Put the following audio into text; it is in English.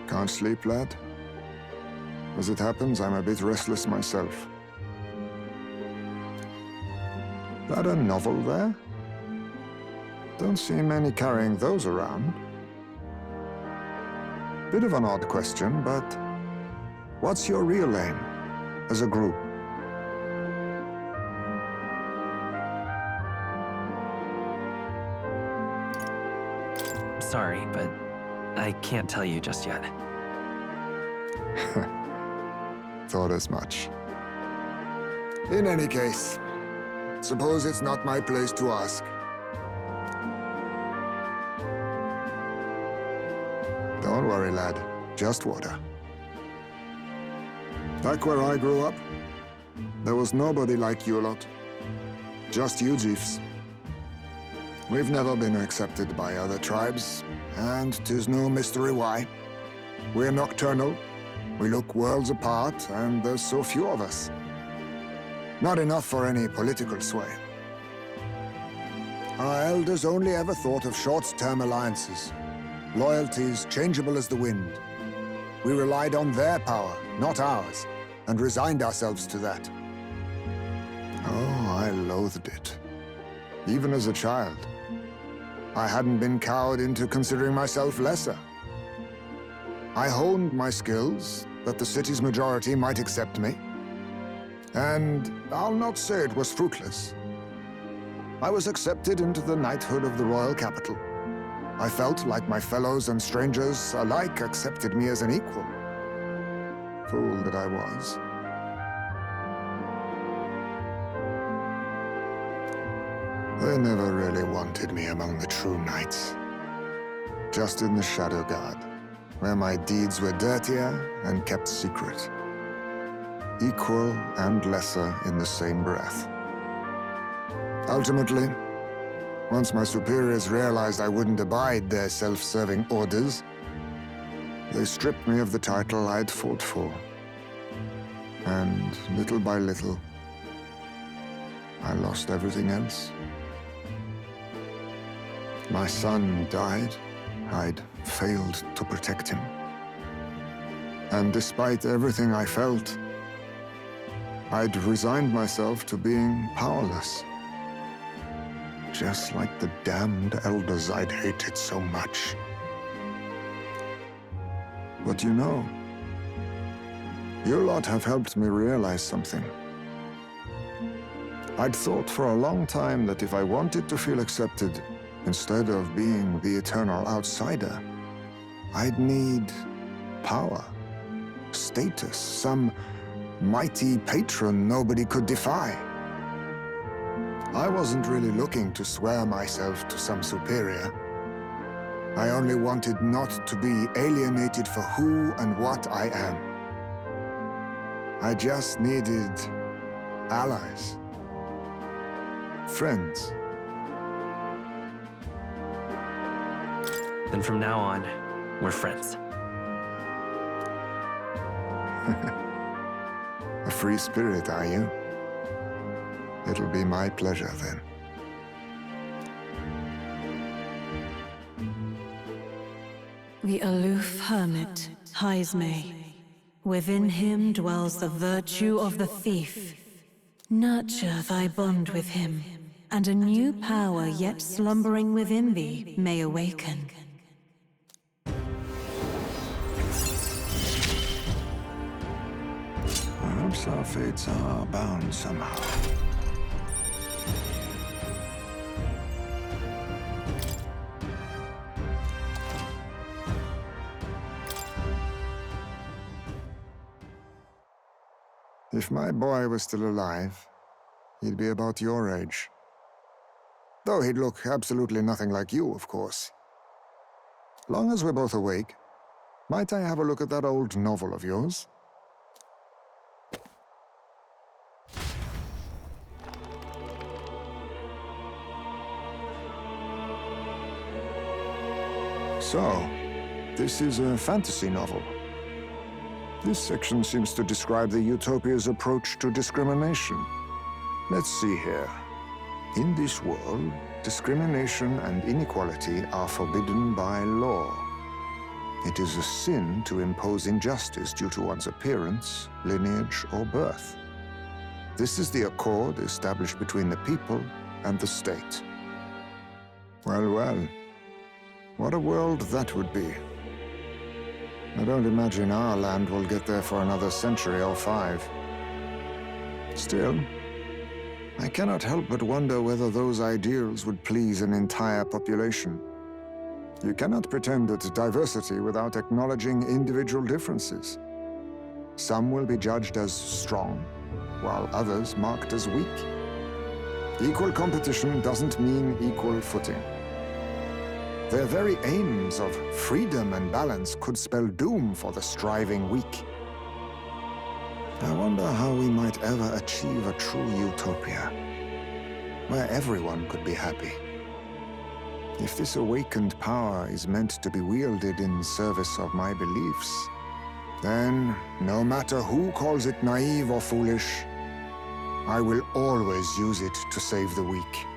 Can't sleep, lad? As it happens, I'm a bit restless myself. That a novel there? Don't see many carrying those around. Bit of an odd question, but what's your real aim as a group? Sorry, but I can't tell you just yet. Thought as much. In any case, suppose it's not my place to ask. Don't worry, lad. Just water. Back where I grew up, there was nobody like you lot. Just you, Jeeves. We've never been accepted by other tribes, and 'tis no mystery why. We're nocturnal, we look worlds apart, and there's so few of us. Not enough for any political sway. Our elders only ever thought of short-term alliances, loyalties changeable as the wind. We relied on their power, not ours, and resigned ourselves to that. Oh, I loathed it. Even as a child. I hadn't been cowed into considering myself lesser. I honed my skills that the city's majority might accept me. And I'll not say it was fruitless. I was accepted into the knighthood of the royal capital. I felt like my fellows and strangers alike accepted me as an equal. Fool that I was. They never really wanted me among the true knights. Just in the Shadow Guard, where my deeds were dirtier and kept secret. Equal and lesser in the same breath. Ultimately, once my superiors realized I wouldn't abide their self-serving orders, they stripped me of the title I'd fought for. And little by little, I lost everything else. My son died. I'd failed to protect him. And despite everything I felt, I'd resigned myself to being powerless. Just like the damned elders I'd hated so much. But you know, you lot have helped me realize something. I'd thought for a long time that if I wanted to feel accepted, instead of being the eternal outsider, I'd need power, status, some mighty patron nobody could defy. I wasn't really looking to swear myself to some superior. I only wanted not to be alienated for who and what I am. I just needed allies, friends. Then from now on, we're friends. A free spirit, are you? It'll be my pleasure, then. The aloof hermit, Heismay. Within him dwells the virtue of the thief. Nurture thy bond with him, and a new power yet slumbering within thee may awaken. Perhaps our fates are bound somehow. If my boy was still alive, he'd be about your age. Though he'd look absolutely nothing like you, of course. Long as we're both awake, might I have a look at that old novel of yours? So, this is a fantasy novel. This section seems to describe the Utopia's approach to discrimination. Let's see here. In this world, discrimination and inequality are forbidden by law. It is a sin to impose injustice due to one's appearance, lineage, or birth. This is the accord established between the people and the state. Well, well. What a world that would be. I don't imagine our land will get there for another century or 5. Still, I cannot help but wonder whether those ideals would please an entire population. You cannot pretend at diversity without acknowledging individual differences. Some will be judged as strong, while others marked as weak. Equal competition doesn't mean equal footing. Their very aims of freedom and balance could spell doom for the striving weak. I wonder how we might ever achieve a true utopia, where everyone could be happy. If this awakened power is meant to be wielded in service of my beliefs, then, no matter who calls it naive or foolish, I will always use it to save the weak.